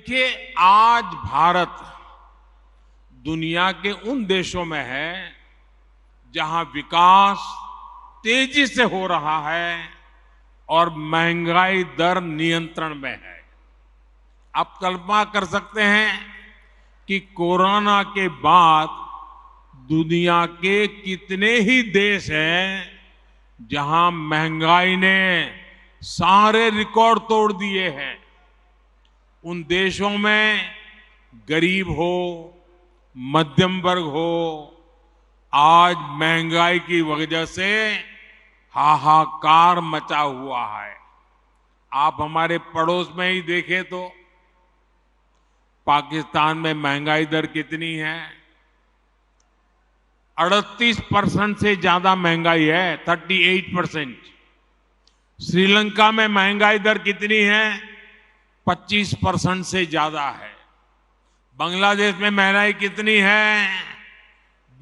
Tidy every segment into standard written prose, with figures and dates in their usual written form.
देखिए, आज भारत दुनिया के उन देशों में है जहां विकास तेजी से हो रहा है और महंगाई दर नियंत्रण में है। आप कल्पना कर सकते हैं कि कोरोना के बाद दुनिया के कितने ही देश हैं जहां महंगाई ने सारे रिकॉर्ड तोड़ दिए हैं। उन देशों में गरीब हो, मध्यम वर्ग हो, आज महंगाई की वजह से हाहाकार मचा हुआ है। आप हमारे पड़ोस में ही देखें तो पाकिस्तान में महंगाई दर कितनी है? 38% से ज्यादा महंगाई है, 38%। श्रीलंका में महंगाई दर कितनी है? 25% से ज्यादा है। बांग्लादेश में महंगाई कितनी है?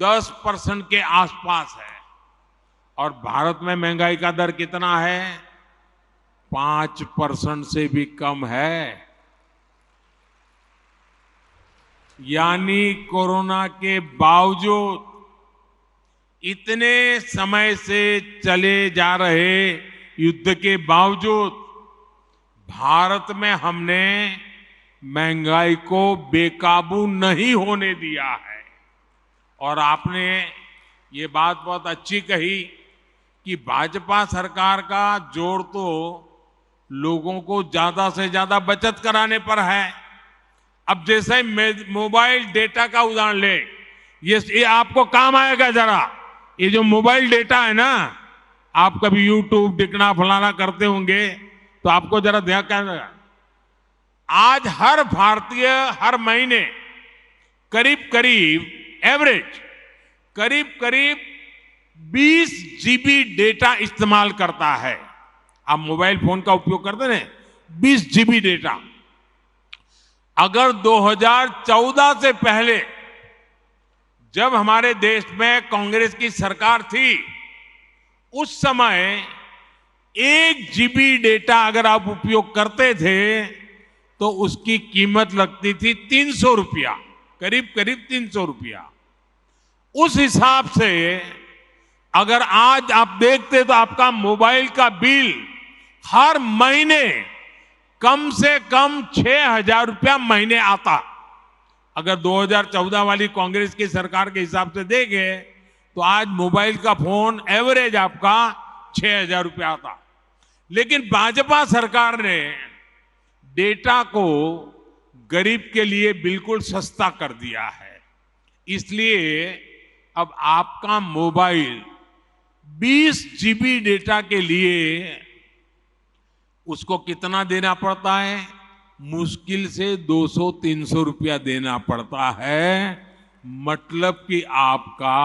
10% के आसपास है। और भारत में महंगाई का दर कितना है? 5% से भी कम है। यानी कोरोना के बावजूद, इतने समय से चले जा रहे युद्ध के बावजूद भारत में हमने महंगाई को बेकाबू नहीं होने दिया है। और आपने ये बात बहुत अच्छी कही कि भाजपा सरकार का जोर तो लोगों को ज्यादा से ज्यादा बचत कराने पर है। अब जैसे मोबाइल डेटा का उदाहरण ले, ये आपको काम आएगा जरा। ये जो मोबाइल डेटा है ना, आप कभी यूट्यूब दिखना फलाना करते होंगे तो आपको जरा ध्यान करना। आज हर भारतीय हर महीने करीब करीब 20 जीबी डेटा इस्तेमाल करता है। आप मोबाइल फोन का उपयोग करते हैं, 20 जीबी डेटा। अगर 2014 से पहले जब हमारे देश में कांग्रेस की सरकार थी, उस समय 1 जीबी डेटा अगर आप उपयोग करते थे तो उसकी कीमत लगती थी 300 रुपया, करीब 300 रुपया। उस हिसाब से अगर आज आप देखते तो आपका मोबाइल का बिल हर महीने कम से कम 6,000 रुपया महीने आता। अगर 2014 वाली कांग्रेस की सरकार के हिसाब से देखें तो आज मोबाइल का फोन एवरेज आपका 6,000 रुपया आता। लेकिन भाजपा सरकार ने डेटा को गरीब के लिए बिल्कुल सस्ता कर दिया है। इसलिए अब आपका मोबाइल 20 जीबी डेटा के लिए उसको कितना देना पड़ता है? मुश्किल से 200-300 रुपया देना पड़ता है। मतलब कि आपका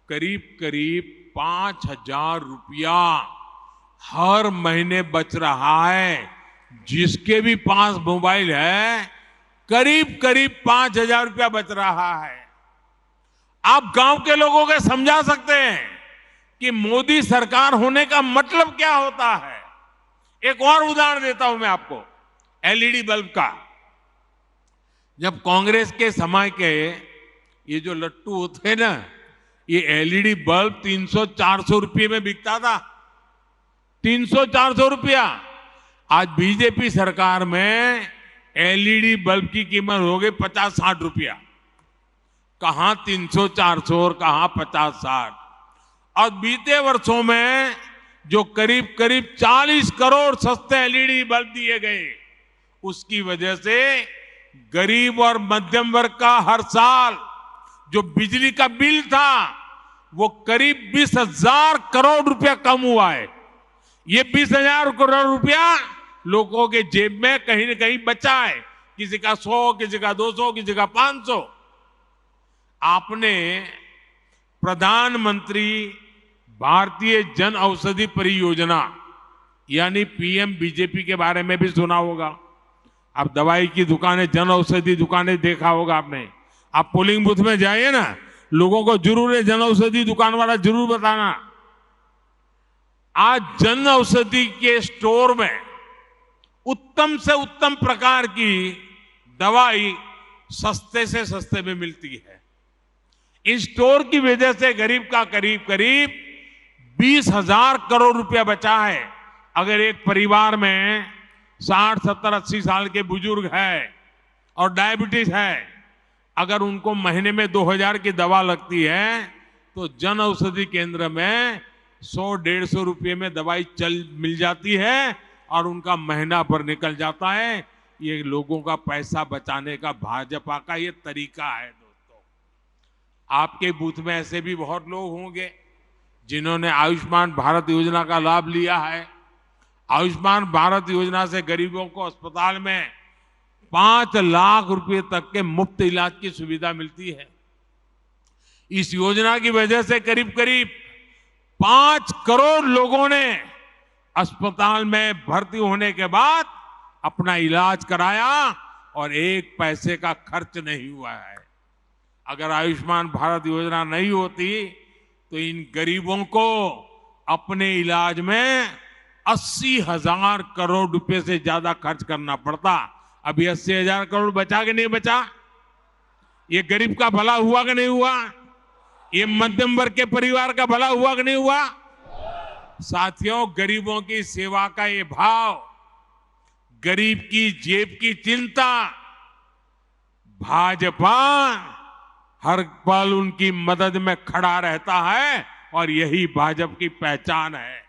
करीब 5,000 रुपया हर महीने बच रहा है। जिसके भी पास मोबाइल है, करीब 5,000 रुपया बच रहा है। आप गांव के लोगों को समझा सकते हैं कि मोदी सरकार होने का मतलब क्या होता है। एक और उदाहरण देता हूं मैं आपको, एलईडी बल्ब का। जब कांग्रेस के समय के ये जो लट्टू होते हैं ना, ये एलईडी बल्ब 300-400 रुपये में बिकता था। 300-400 रुपया। आज बीजेपी सरकार में एलईडी बल्ब की कीमत हो गई 50-60 रुपया। कहां 300-400 और कहां 50-60। और बीते वर्षों में जो करीब 40 करोड़ सस्ते एलईडी बल्ब दिए गए, उसकी वजह से गरीब और मध्यम वर्ग का हर साल जो बिजली का बिल था वो करीब 20,000 करोड़ रुपया कम हुआ है। ये 20,000 करोड़ रुपया लोगों के जेब में कहीं न कहीं बचा है। किसी का 100, किसी का 200, किसी का 500। आपने प्रधानमंत्री भारतीय जन औषधि परियोजना यानी पीएम बीजेपी के बारे में भी सुना होगा। आप दवाई की दुकानें, जन औषधि दुकानें देखा होगा आपने। आप पोलिंग बूथ में जाइए ना, लोगों को जरूर है जन औषधि दुकान वाला जरूर बताना। आज जन औषधि के स्टोर में उत्तम से उत्तम प्रकार की दवाई सस्ते से सस्ते में मिलती है। इस स्टोर की वजह से गरीब का करीब करीब 20,000 करोड़ रुपया बचा है। अगर एक परिवार में 60, 70, 80 साल के बुजुर्ग है और डायबिटीज है, अगर उनको महीने में 2,000 की दवा लगती है तो जन औषधि केंद्र में 100-150 रुपये में दवाई मिल जाती है और उनका महीना भर निकल जाता है। ये लोगों का पैसा बचाने का भाजपा का ये तरीका है। दोस्तों, आपके बूथ में ऐसे भी बहुत लोग होंगे जिन्होंने आयुष्मान भारत योजना का लाभ लिया है। आयुष्मान भारत योजना से गरीबों को अस्पताल में 5 लाख रुपए तक के मुफ्त इलाज की सुविधा मिलती है। इस योजना की वजह से करीब करीब 5 करोड़ लोगों ने अस्पताल में भर्ती होने के बाद अपना इलाज कराया और 1 पैसे का खर्च नहीं हुआ है। अगर आयुष्मान भारत योजना नहीं होती तो इन गरीबों को अपने इलाज में 80,000 करोड़ रुपए से ज्यादा खर्च करना पड़ता। अभी 80,000 करोड़ बचा कि नहीं बचा? ये गरीब का भला हुआ कि नहीं हुआ? ये मध्यम वर्ग के परिवार का भला हुआ कि नहीं हुआ? साथियों, गरीबों की सेवा का ये भाव, गरीब की जेब की चिंता, भाजपा हर पल उनकी मदद में खड़ा रहता है और यही भाजपा की पहचान है।